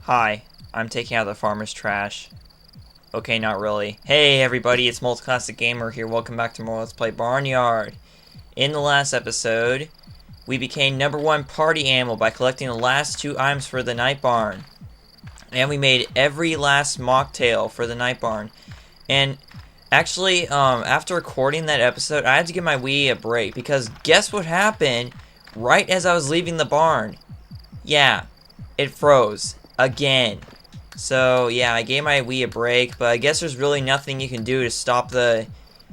Hi, I'm taking out the farmer's trash. Okay, not really. Hey everybody, it's Multiclassic Gamer here. Welcome back to more Let's Play Barnyard. In the last episode, we became #1 party animal by collecting the last 2 items for the night barn. And we made every last mocktail for the night barn. And actually, after recording that episode, I had to give my Wii a break because guess what happened right as I was leaving the barn? Yeah, it froze. Again. So, yeah, I gave my Wii a break, but I guess there's really nothing you can do to stop the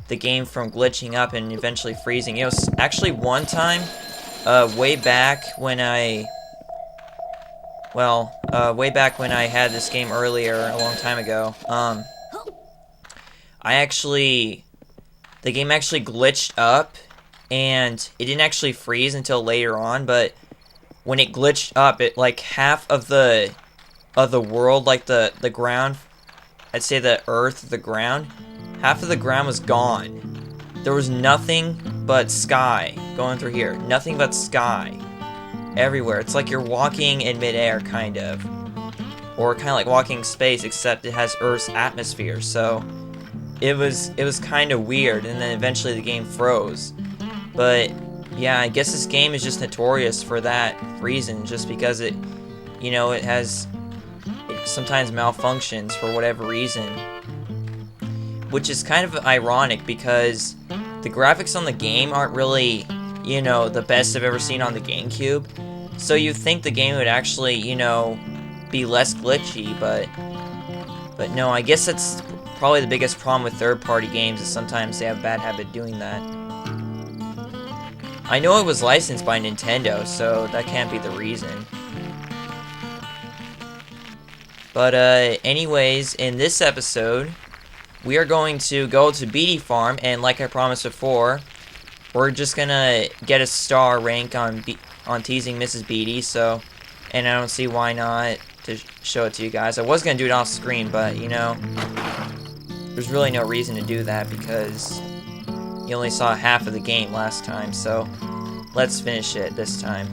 game from glitching up and eventually freezing. It was actually one time, way back when I had this game earlier, a long time ago, the game actually glitched up, and it didn't actually freeze until later on, but when it glitched up, it, like, half of the world, like the ground, I'd say the earth, the ground, half of the ground was gone. There was nothing but sky going through here. Nothing but sky everywhere. It's like you're walking in midair, kind of. Or kind of like walking in space, except it has Earth's atmosphere. So it was kind of weird, and then eventually the game froze. But yeah, I guess this game is just notorious for that reason, just because it sometimes malfunctions for whatever reason, which is kind of ironic because the graphics on the game aren't really, the best I've ever seen on the GameCube, so you'd think the game would actually, be less glitchy, but no, I guess that's probably the biggest problem with third-party games, is sometimes they have a bad habit of doing that. I know it was licensed by Nintendo, so that can't be the reason. But, anyways, in this episode, we are going to go to Beady Farm, and like I promised before, we're just gonna get a star rank on Teasing Mrs. Beady, so, and I don't see why not to show it to you guys. I was gonna do it off screen, but, there's really no reason to do that, because you only saw half of the game last time, so let's finish it this time.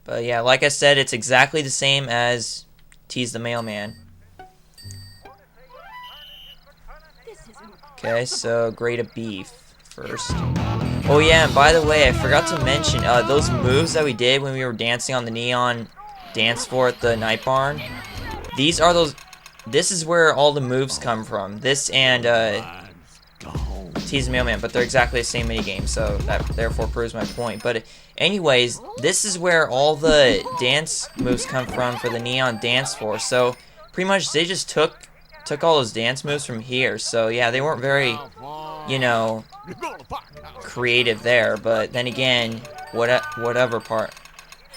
But yeah, like I said, it's exactly the same as Tease the Mailman. Okay, so grate a beef first. Oh yeah, and by the way, I forgot to mention, those moves that we did when we were dancing on the neon dance floor at the night barn. This is where all the moves come from. This and, Tease the Mailman, but they're exactly the same minigame, so that therefore proves my point. But anyways, this is where all the dance moves come from for the neon dance floor. So pretty much they just took all those dance moves from here. So yeah, they weren't very, creative there. But then again, what other part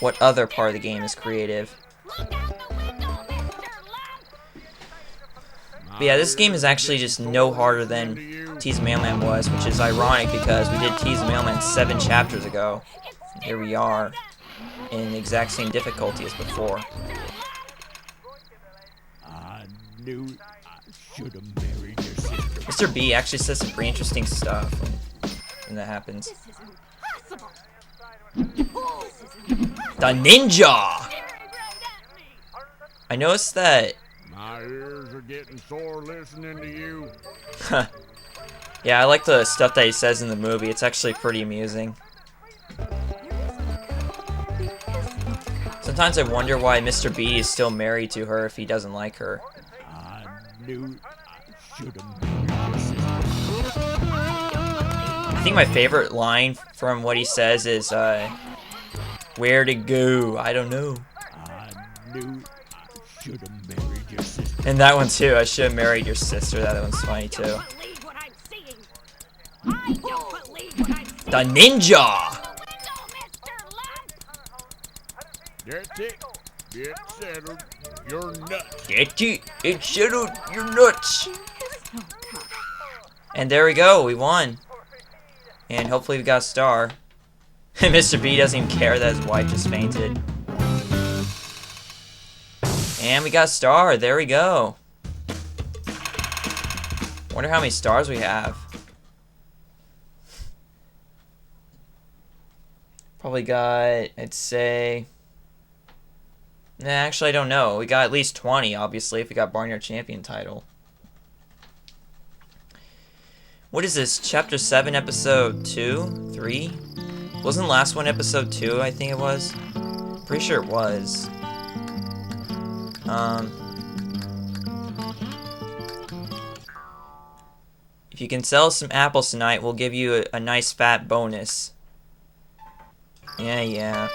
of the game is creative? But yeah, this game is actually just no harder than Tease the Mailman was, which is ironic because we did Tease the Mailman 7 chapters ago. Here we are, in the exact same difficulty as before. I knew I should have married your sister. Mr. B actually says some pretty interesting stuff when that happens. The NINJAH! I noticed that. My ears are getting sore listening to you. Yeah, I like the stuff that he says in the movie. It's actually pretty amusing. Sometimes I wonder why Mr. B is still married to her if he doesn't like her. I knew I should have married your sister. I think my favorite line from what he says is, where to go? I don't know. I knew I should have married your sister. And that one too, I should have married your sister. That one's funny too. The NINJAH! That's it. It's settled. You're nuts. That's it. It's settled. You're nuts. And there we go. We won. And hopefully we got a star. And Mr. B doesn't even care that his wife just fainted. And we got a star. There we go. Wonder how many stars we have. Probably got, I'd say, Actually, I don't know. We got at least 20, obviously, if we got Barnyard Champion title. What is this? Chapter 7, Episode 2? 3? Wasn't the last one Episode 2, I think it was? Pretty sure it was. If you can sell some apples tonight, we'll give you a nice fat bonus. Yeah.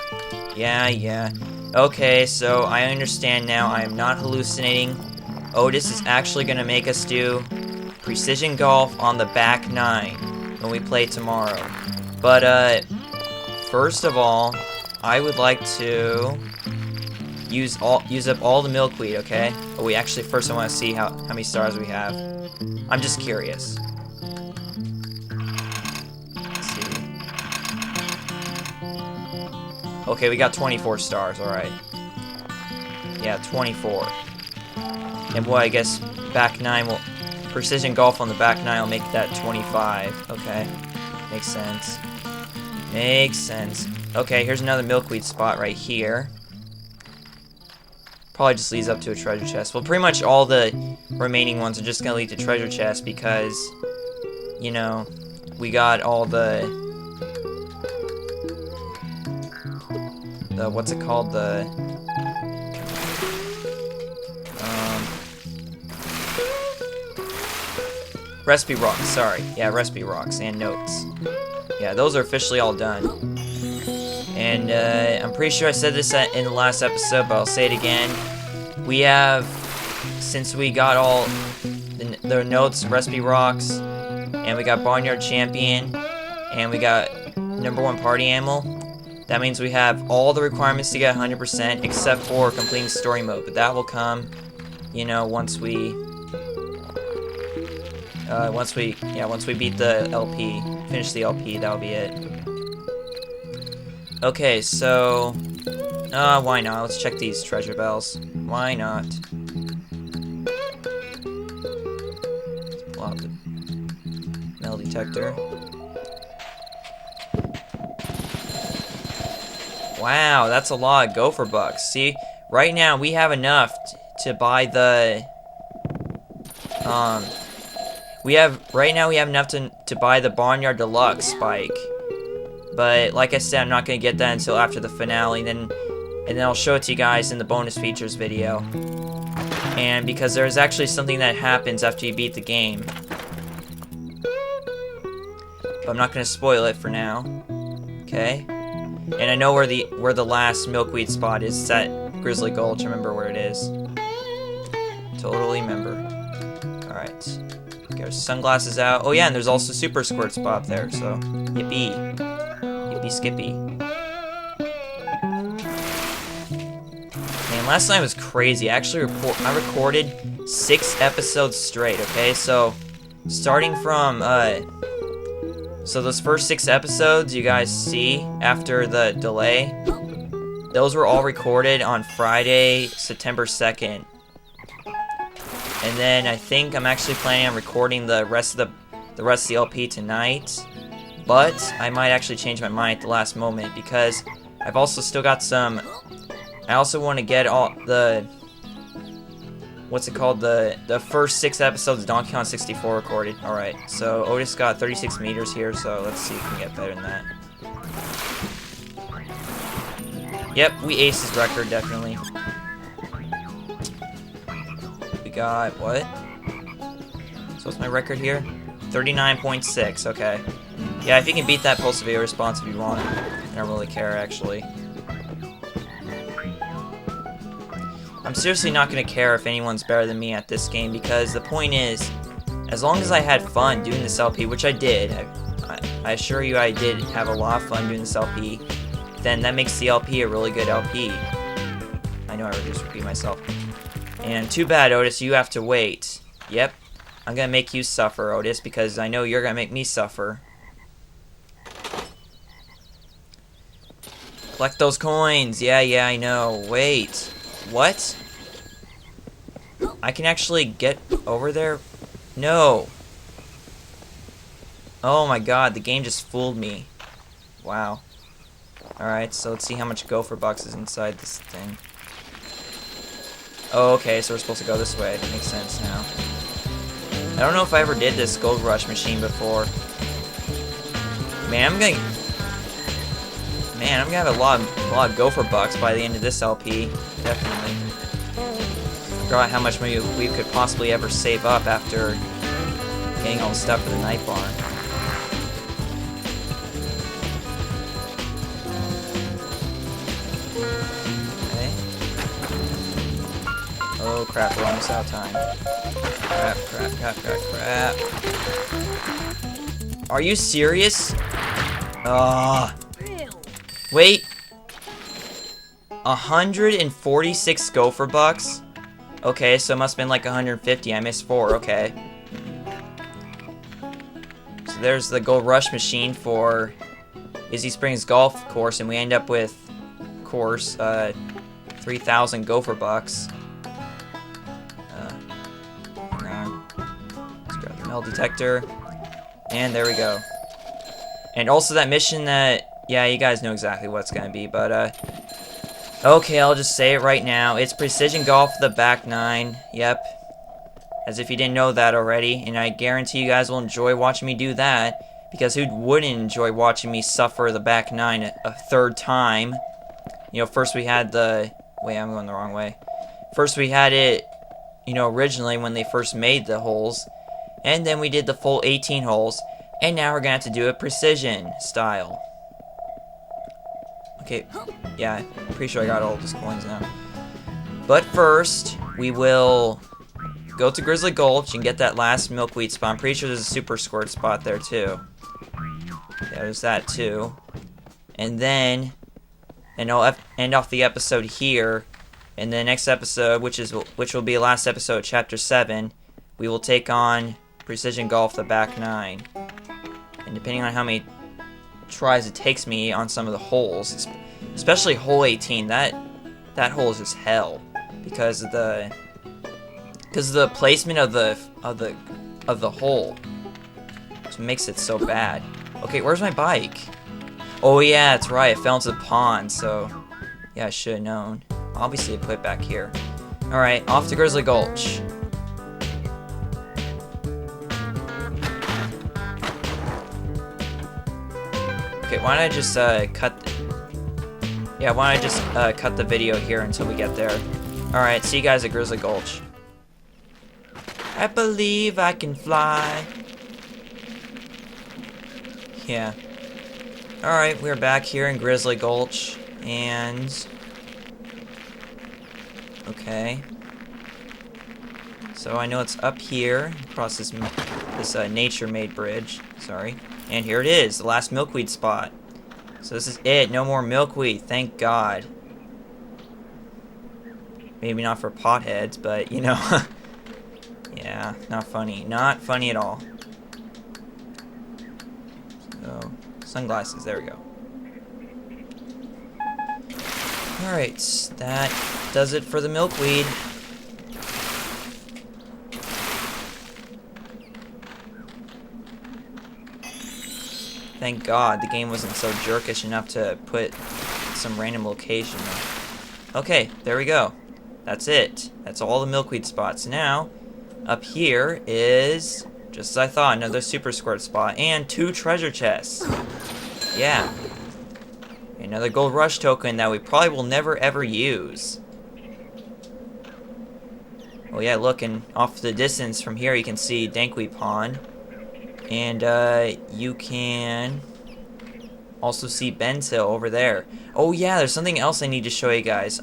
Okay, so I understand now. I am not hallucinating. Otis is actually going to make us do precision golf on the back 9 when we play tomorrow. But, first of all, I would like to use up all the milkweed, okay? But first I want to see how many stars we have. I'm just curious. Let's see. Okay, we got 24 stars, alright. Yeah, 24. And boy, I guess back 9 will... Precision golf on the back 9 will make that 25. Okay. Makes sense. Makes sense. Okay, here's another milkweed spot right here. Probably just leads up to a treasure chest. Well, pretty much all the remaining ones are just gonna lead to treasure chests because, you know, we got all the what's it called? Recipe rocks, sorry. Yeah, recipe rocks and notes. Yeah, those are officially all done. And I'm pretty sure I said this in the last episode, but I'll say it again. We have, since we got all the notes, recipe rocks, and we got Barnyard Champion, and we got #1 party animal, that means we have all the requirements to get 100% except for completing story mode. But that will come, you know, once we beat the LP, finish the LP, that'll be it. Okay, so, why not? Let's check these treasure bells. Why not? Let's pull out the metal detector. Wow, that's a lot of gopher bucks. See, right now we have enough to buy the, right now we have enough to buy the Barnyard Deluxe spike. But like I said, I'm not gonna get that until after the finale, and then I'll show it to you guys in the bonus features video. And because there's actually something that happens after you beat the game. But I'm not gonna spoil it for now. Okay? And I know where the last milkweed spot is. It's at Grizzly Gulch. I remember where it is. Totally remember. Alright. Get our sunglasses out. Oh yeah, and there's also Super Squirt spot up there, so yippee. Yippee skippy. Man, last night was crazy. I recorded 6 episodes straight, okay? So starting from so those first 6 episodes you guys see after the delay, those were all recorded on Friday, September 2nd. And then I think I'm actually planning on recording the rest of the LP tonight. But I might actually change my mind at the last moment because I've also still got some. I also want to get all the, what's it called, the first 6 episodes of Donkey Kong 64 recorded. Alright, so Otis got 36 meters here, so let's see if we can get better than that. Yep, we aced his record, definitely. We got, what? So what's my record here? 39.6, okay. Yeah, if you can beat that pulse of response if you want. I don't really care, actually. I'm seriously not going to care if anyone's better than me at this game, because the point is, as long as I had fun doing this LP, which I did, I assure you I did have a lot of fun doing this LP, then that makes the LP a really good LP. I know I just repeat myself. And too bad, Otis, you have to wait. Yep, I'm going to make you suffer, Otis, because I know you're going to make me suffer. Collect those coins. Yeah, I know. Wait. What? I can actually get over there? No. Oh my god, the game just fooled me. Wow. Alright, so let's see how much gopher bucks is inside this thing. Oh, okay, so we're supposed to go this way. Makes sense now. I don't know if I ever did this Gold Rush machine before. Man, I'm gonna have a lot of gopher bucks by the end of this LP. Definitely. Forgot how much money we could possibly ever save up after getting all the stuff for the night barn. Okay. Oh crap, we're almost out of time. Crap. Are you serious? Wait. 146 gopher bucks? Okay, so it must have been like 150. I missed 4, okay. So there's the Gold Rush machine for Izzy Springs Golf Course, and we end up with, of course, 3,000 gopher bucks. Hang on. Let's grab the metal detector. And there we go. And also that mission that, yeah, you guys know exactly what it's gonna be, but, okay, I'll just say it right now. It's Precision Golf the back 9. Yep. As if you didn't know that already. And I guarantee you guys will enjoy watching me do that. Because who wouldn't enjoy watching me suffer the back 9 a third time? You know, first we had the... Wait, I'm going the wrong way. First we had it, you know, originally when they first made the holes. And then we did the full 18 holes. And now we're going to have to do it precision style. Okay, yeah, I'm pretty sure I got all those coins now. But first, we will go to Grizzly Gulch and get that last milkweed spot. I'm pretty sure there's a super squirt spot there too. Yeah, there's that too. And then, and I'll end off the episode here. In the next episode, which will be last episode, Chapter 7, we will take on Precision Golf the back 9. And depending on how many tries it takes me on some of the holes, especially hole 18, that hole is just hell because of the placement of the hole. It makes it so bad. Okay, where's my bike? Oh yeah, that's right, it fell into the pond, so yeah, I should have known. Obviously I put it back here. Alright, off to Grizzly Gulch. Okay, why don't I just cut the video here until we get there. Alright, see you guys at Grizzly Gulch. I believe I can fly. Yeah. Alright, we're back here in Grizzly Gulch, and... Okay. So I know it's up here, across this nature-made bridge. Sorry. And here it is, the last milkweed spot. So this is it, no more milkweed, thank God. Maybe not for potheads, but you know. Yeah, not funny. Not funny at all. So, sunglasses, there we go. Alright, that does it for the milkweed. Thank God the game wasn't so jerkish enough to put some random location there. Okay, there we go. That's it. That's all the milkweed spots. Now, up here is, just as I thought, another super squirt spot and 2 treasure chests. Yeah. Another gold rush token that we probably will never ever use. Oh yeah, look, and off the distance from here you can see Dankweed Pond. And you can also see Ben's Hill over there. Oh yeah, there's something else I need to show you guys.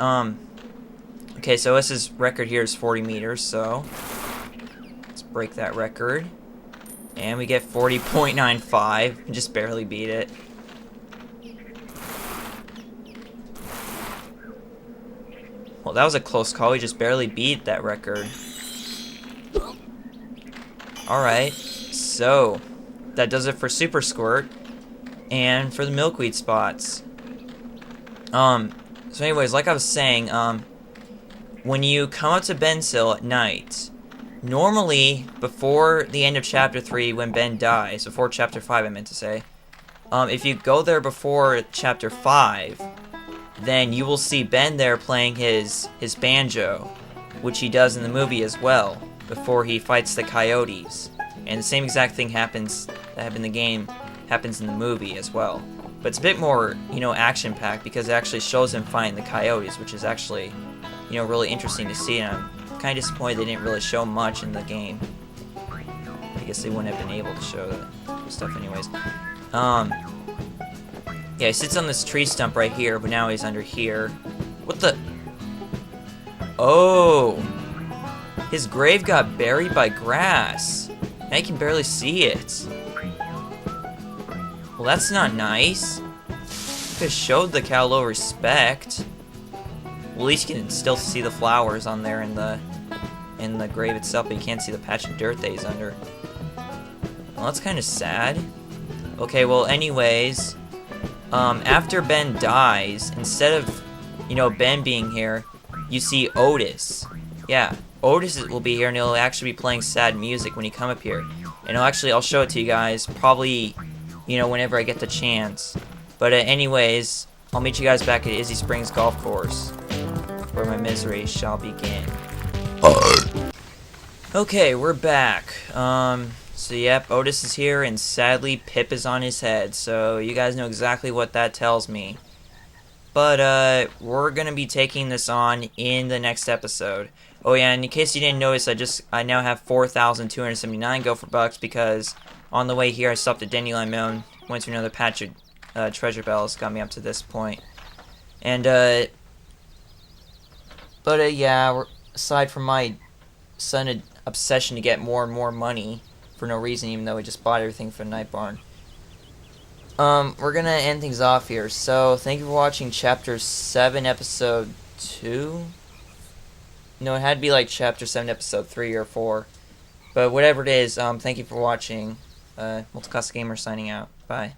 Okay, so this record here is 40 meters, so let's break that record. And we get 40.95, just barely beat it. Well, that was a close call, we just barely beat that record. Alright. So, that does it for Super Squirt, and for the milkweed spots. So anyways, like I was saying, when you come up to Ben's Hill at night, normally, before the end of Chapter 3, when Ben dies, before Chapter 5 I meant to say, if you go there before Chapter 5, then you will see Ben there playing his banjo. which he does in the movie as well, before he fights the coyotes. And the same exact thing happens that happened in the game, happens in the movie as well. But it's a bit more, you know, action-packed, because it actually shows him fighting the coyotes, which is actually, you know, really interesting to see, and I'm kind of disappointed they didn't really show much in the game. I guess they wouldn't have been able to show that stuff anyways. Yeah, he sits on this tree stump right here, but now he's under here. What the? Oh! His grave got buried by grass. Now you can barely see it. Well, that's not nice. You could have showed the cow a little respect. Well, at least you can still see the flowers on there in the grave itself, but you can't see the patch of dirt that he's under. Well, that's kind of sad. Okay, well, anyways, after Ben dies, instead of, you know, Ben being here, you see Otis. Yeah, Otis will be here, and he'll actually be playing sad music when he come up here. And I'll show it to you guys, probably, you know, whenever I get the chance. But anyways, I'll meet you guys back at Izzy Springs Golf Course, where my misery shall begin. Okay, we're back. So yep, Otis is here, and sadly Pip is on his head, so you guys know exactly what that tells me. But we're gonna be taking this on in the next episode. Oh yeah, and in case you didn't notice, I now have 4,279 Gopher Bucks, because on the way here I stopped at Dandelion Mound, went to another patch of treasure bells, got me up to this point. And yeah, aside from my sudden obsession to get more and more money for no reason, even though we just bought everything for Night Barn, we're gonna end things off here. So thank you for watching Chapter 7, Episode 2. No, it had to be like Chapter 7, Episode 3 or 4. But whatever it is, thank you for watching. Multiclass Gamer signing out. Bye.